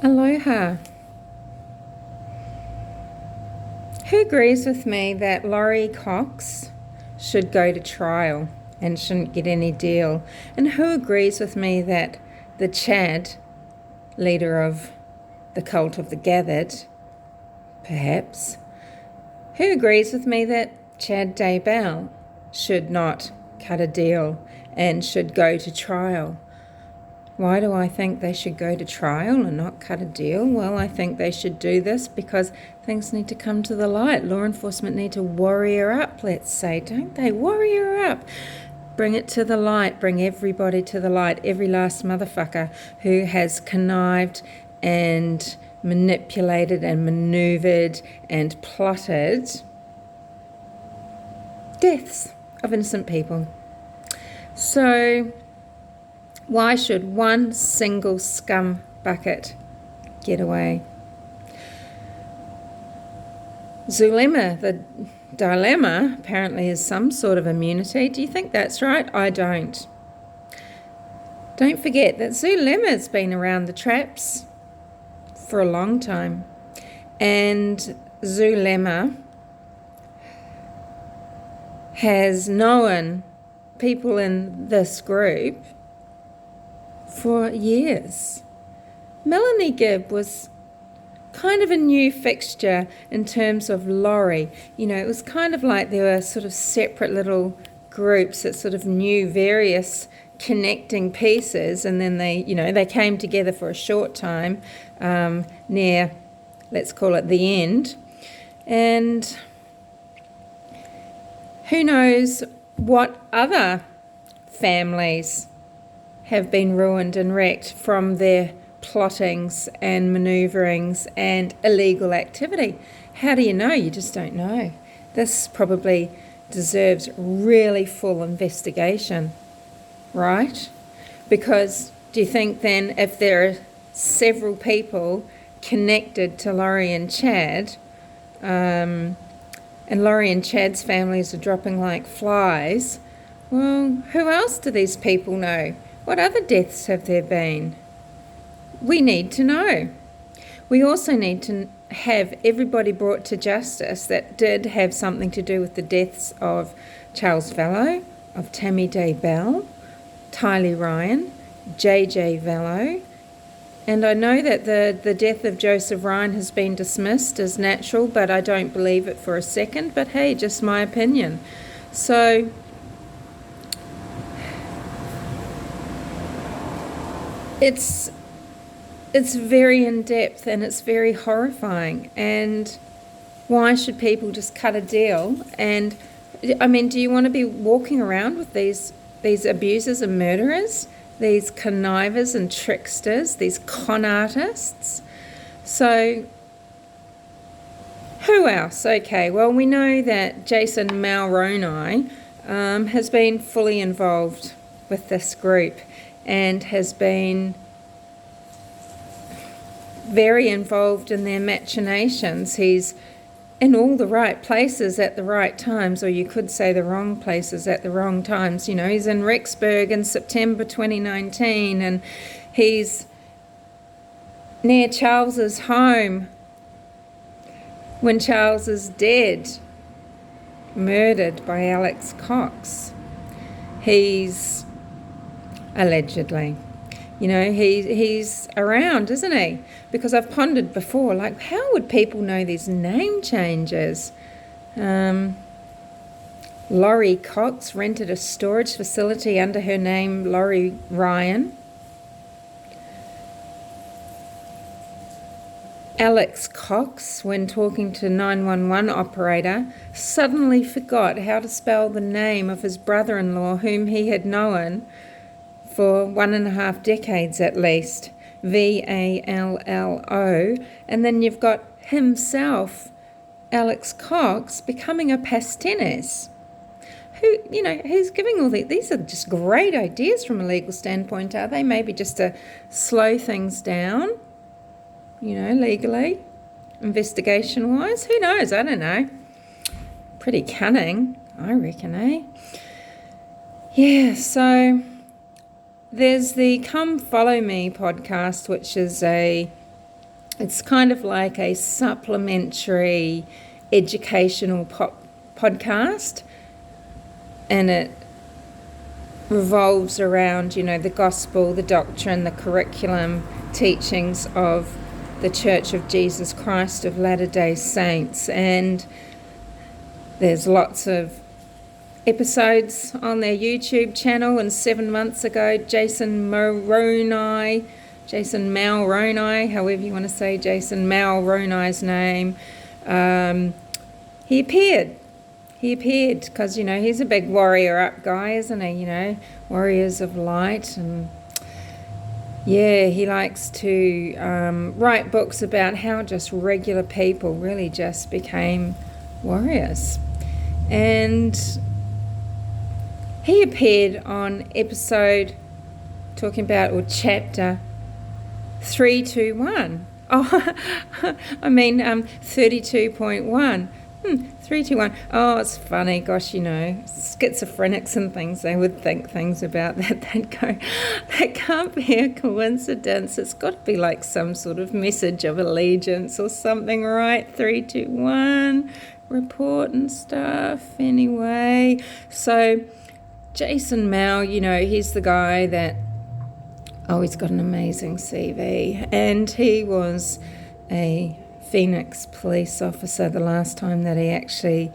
Aloha. Who agrees with me that loricox should go to trial and shouldn't get any deal? And who agrees with me that the Chad, leader of the cult of the gathered, perhaps, who agrees with me that Tammy Daybell should not cut a deal and should go to trial? Why do I think they should go to trial and not cut a deal? Well, I think they should do this because things need to come to the light. Law enforcement need to warrior up, let's say, don't they? Warrior up. Bring it to the light. Bring everybody to the light. Every last motherfucker who has connived and manipulated and manoeuvred and plotted deaths of innocent people. So why should one single scum bucket get away? Zulema, the dilemma, apparently is some sort of immunity. Do you think that's right? I don't. Don't forget that Zulema's been around the traps for a long time. And Zulema has known people in this group for years. Melanie Gibb was kind of a new fixture in terms of Laurie. You know, it was kind of like there were sort of separate little groups that sort of knew various connecting pieces, and then they came together for a short time near, let's call it the end. And who knows what other families have been ruined and wrecked from their plottings and manoeuvrings and illegal activity. How do you know? You just don't know. This probably deserves really full investigation, right? Because do you think then if there are several people connected to Laurie and Chad, and Laurie and Chad's families are dropping like flies, well, who else do these people know? What other deaths have there been? We need to know. We also need to have everybody brought to justice that did have something to do with the deaths of Charles Vallow, of Tammy Daybell, Tylee Ryan, JJ Vallow. And I know that the death of Joseph Ryan has been dismissed as natural, but I don't believe it for a second. But hey, just my opinion. So it's very in-depth and it's very horrifying. And why should people just cut a deal? And I mean, do you want to be walking around with these abusers and murderers, these connivers and tricksters, these con artists? So who else? Okay, well, we know that Jason Mulroney has been fully involved with this group and has been very involved in their machinations. He's in all the right places at the right times, or you could say the wrong places at the wrong times. You know, he's in Rexburg in September 2019, and he's near Charles's home when Charles is dead, murdered by Alex Cox. He's allegedly, you know, he's around, isn't he? Because I've pondered before, like, how would people know these name changes? Lori Cox rented a storage facility under her name, Tylee Ryan. Alex Cox, when talking to 911 operator, suddenly forgot how to spell the name of his brother-in-law, whom he had known for 1.5 decades at least, Vallo. And then you've got himself, Alex Cox, becoming a Pastenes. Who's giving all these are just great ideas from a legal standpoint, are they? Maybe just to slow things down, legally, investigation-wise. Who knows? I don't know. Pretty cunning, I reckon, eh? Yeah, so there's the Come Follow Me podcast, which is a It's kind of like a supplementary educational podcast, and it revolves around, you know, the gospel, the doctrine, the curriculum, teachings of the Church of Jesus Christ of Latter-day Saints. And there's lots of episodes on their YouTube channel. And 7 months ago, Jason Mulroney, however you want to say Jason Mulroney's name, he appeared. He appeared because, you know, he's a big warrior up guy, isn't he? You know, warriors of light. And yeah, he likes to write books about how just regular people really just became warriors. And he appeared on episode talking about, or chapter 321. Oh, I mean 32.1. 321. Oh, it's funny. Gosh, you know, schizophrenics and things, they would think things about that. They'd go, that can't be a coincidence. It's got to be like some sort of message of allegiance or something, right? 321, report and stuff. Anyway, so Jason Mao, you know, he's the guy that, he's got an amazing CV. And he was a Phoenix police officer the last time that he actually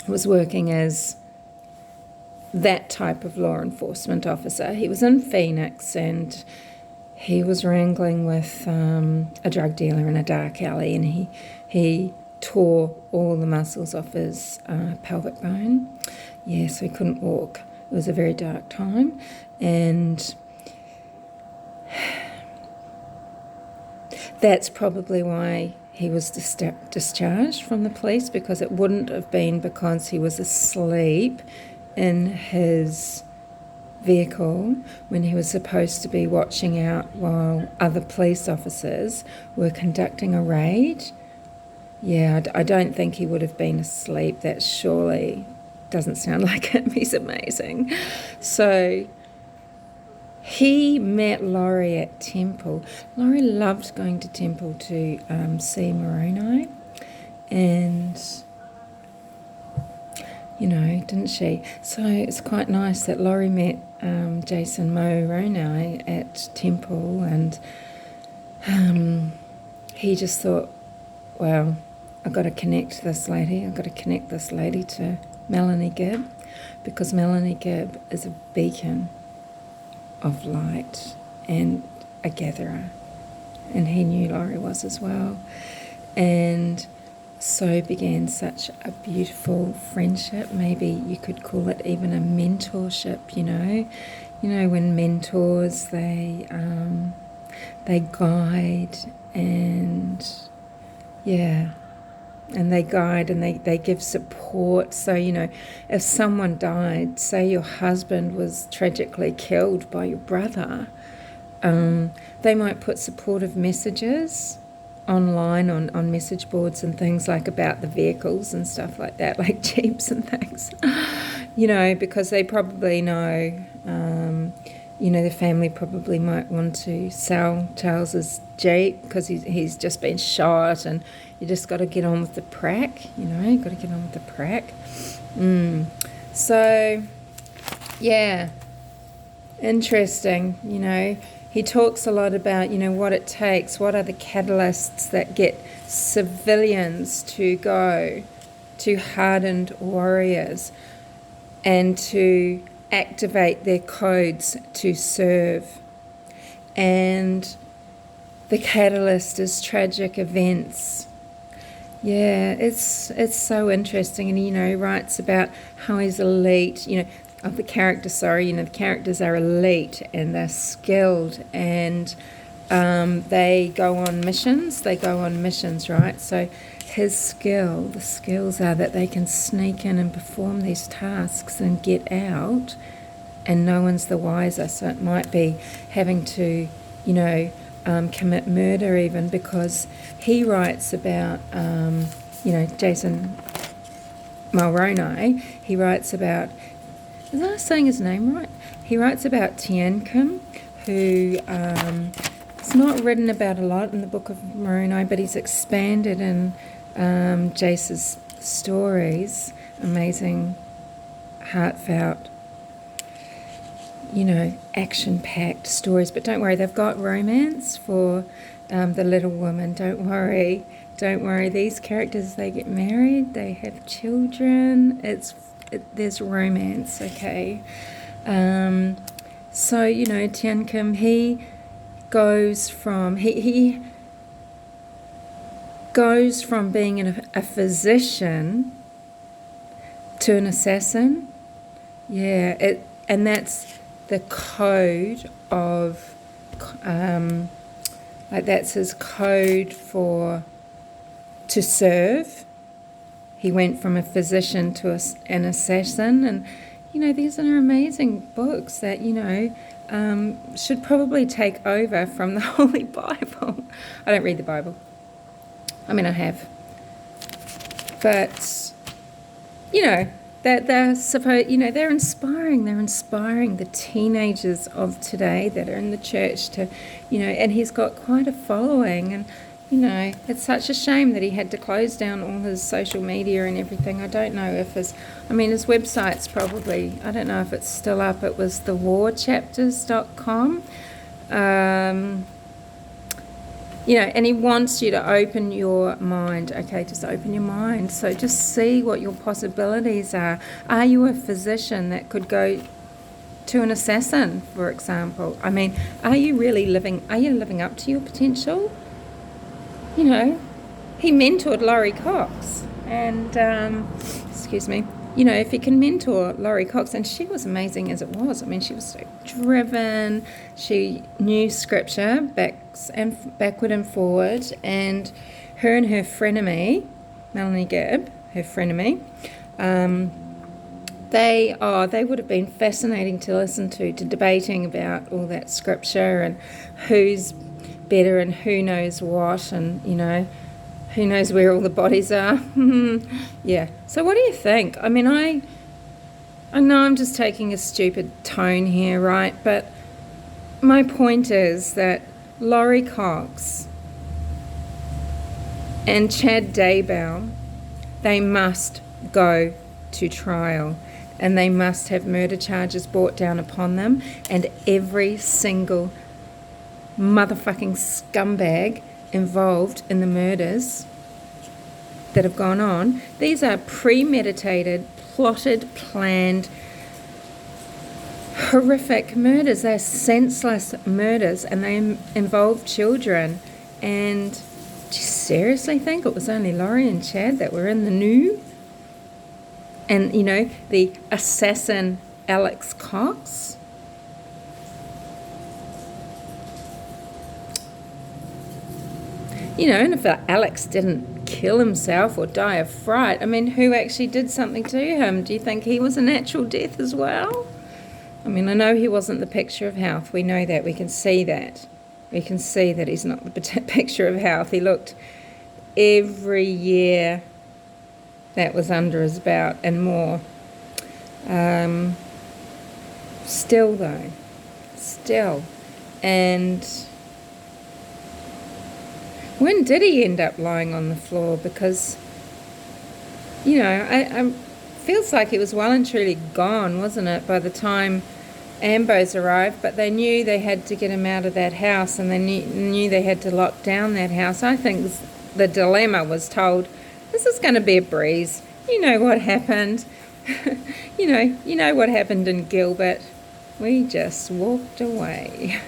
was working as that type of law enforcement officer. He was in Phoenix and he was wrangling with a drug dealer in a dark alley, and he tore all the muscles off his pelvic bone. Yeah, so he couldn't walk. It was a very dark time, and that's probably why he was discharged from the police, because it wouldn't have been because he was asleep in his vehicle when he was supposed to be watching out while other police officers were conducting a raid. Yeah, I don't think he would have been asleep. That surely doesn't sound like him. He's amazing. So he met Laurie at Temple. Laurie loved going to Temple to see Moroni, and, you know, didn't she? So it's quite nice that Laurie met Jason Moroni at Temple, and he just thought, well, I've got to connect this lady to Melanie Gibb, because Melanie Gibb is a beacon of light and a gatherer, and he knew Laurie was as well. And so began such a beautiful friendship. Maybe you could call it even a mentorship, you know when mentors, they guide, and they guide and they give support. So, you know, if someone died, say your husband was tragically killed by your brother, they might put supportive messages online on message boards and things, like about the vehicles and stuff like that, like Jeeps and things, you know, because they probably know, the family probably might want to sell Charles's Jeep because he's just been shot, and you just got to get on with the prac, got to get on with the prac. So, yeah, interesting, He talks a lot about, what it takes, what are the catalysts that get civilians to go to hardened warriors and to activate their codes to serve. And the catalyst is tragic events. Yeah, it's so interesting. And, he writes about how he's elite, of the characters, the characters are elite and they're skilled, and they go on missions, right? So the skills are that they can sneak in and perform these tasks and get out, and no one's the wiser. So it might be having to, commit murder even, because he writes about, Jason Mulroney, he writes about, is I saying his name right? He writes about Tian Kim, who It's not written about a lot in the Book of Moroni, but he's expanded in Jace's stories. Amazing, heartfelt, action-packed stories. But don't worry, they've got romance for the little woman. Don't worry. These characters, they get married, they have children. There's romance, okay? So, Tian Kim, he goes from being a physician to an assassin. Yeah, and that's the code of, that's his code to serve. He went from a physician to an assassin, and these are amazing books that should probably take over from the Holy Bible. I don't read the Bible. I mean, I have, but that they're supposed, they're inspiring. They're inspiring the teenagers of today that are in the church to, and he's got quite a following. And it's such a shame that he had to close down all his social media and everything. I don't know if his website's probably, I don't know if it's still up. It was thewarchapters.com. And he wants you to open your mind. Okay, just open your mind. So just see what your possibilities are. Are you a physician that could go to an assassin, for example? I mean, are you living up to your potential? He mentored loricox, and excuse me, if he can mentor loricox, and she was amazing as it was. I mean, she was so driven. She knew scripture backward and forward, and her frenemy, Melanie Gibb, her frenemy, they would have been fascinating to listen to debating about all that scripture and who's better and who knows what, and who knows where all the bodies are. Yeah. So what do you think? I mean, I know I'm just taking a stupid tone here, right? But my point is that loricox and Chad Daybell, they must go to trial, and they must have murder charges brought down upon them, and every single motherfucking scumbag involved in the murders that have gone on. These are premeditated, plotted, planned, horrific murders. They're senseless murders, and they involve children. And do you seriously think it was only Laurie and Chad that were in the know? And, the assassin Alex Cox? And if Alex didn't kill himself or die of fright, I mean, who actually did something to him? Do you think he was a natural death as well? I mean, I know he wasn't the picture of health. We know that. We can see that. We can see that he's not the picture of health. He looked every year that was under his belt and more. Still, though. And when did he end up lying on the floor? Because, I feels like he was well and truly gone, wasn't it, by the time Ambos arrived? But they knew they had to get him out of that house, and they knew they had to lock down that house. I think the dilemma was told, this is going to be a breeze. You know what happened. you know what happened in Gilbert. We just walked away.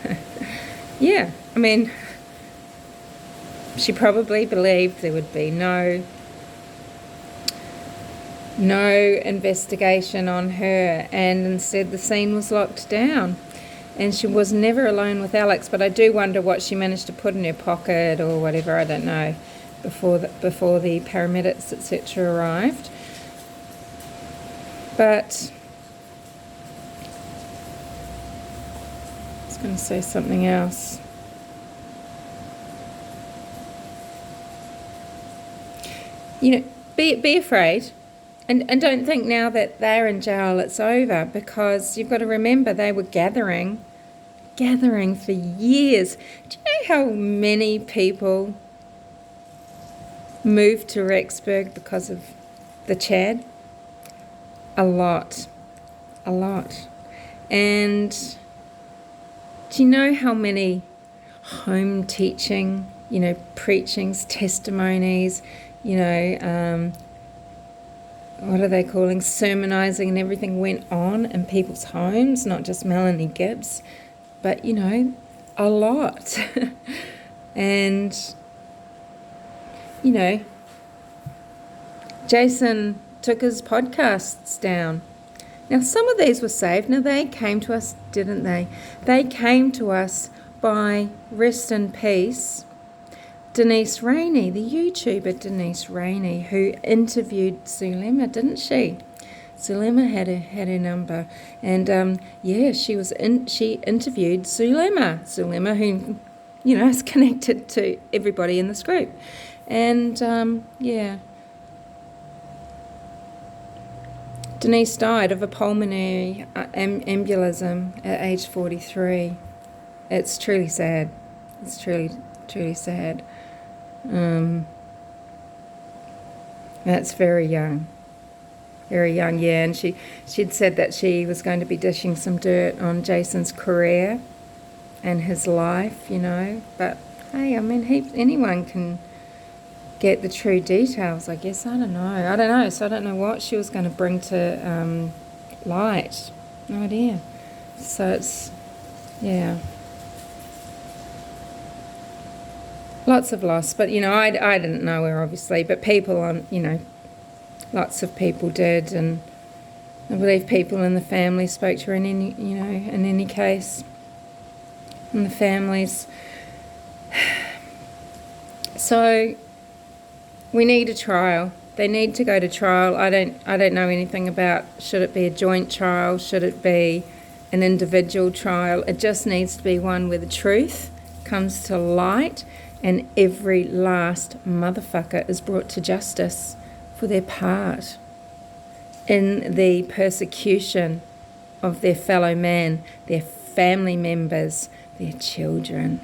Yeah, I mean, she probably believed there would be no investigation on her, and instead the scene was locked down. And she was never alone with Alex, but I do wonder what she managed to put in her pocket or whatever, I don't know, before the paramedics, etc. arrived. But I was going to say something else. Be afraid, and don't think now that they're in jail it's over, because you've got to remember they were gathering gathering for years. Do you know how many people moved to Rexburg because of the Chad? A lot. And do you know how many home teaching, preachings, testimonies, what are they calling, sermonizing and everything went on in people's homes, not just Melanie Gibbs, but, a lot. And, Jason took his podcasts down. Now, some of these were saved. Now, they came to us, didn't they? They came to us by, rest in peace, Denise Rainey, the YouTuber Denise Rainey, who interviewed Zulema, didn't she? Zulema had her number, and she interviewed Zulema, who is connected to everybody in this group, and Denise died of a pulmonary embolism at age 43. It's truly sad. It's truly sad. That's very young, yeah. And she'd said that she was going to be dishing some dirt on Jason's career and his life, But hey, anyone can get the true details, I guess. I don't know. So I don't know what she was going to bring to light. No idea. So it's, lots of loss, but I didn't know her obviously, but people lots of people did, and I believe people in the family spoke to her in any case, in the families. So we need a trial. They need to go to trial. I don't know anything about, should it be a joint trial, should it be an individual trial. It just needs to be one where the truth comes to light and every last motherfucker is brought to justice for their part in the persecution of their fellow man, their family members, their children.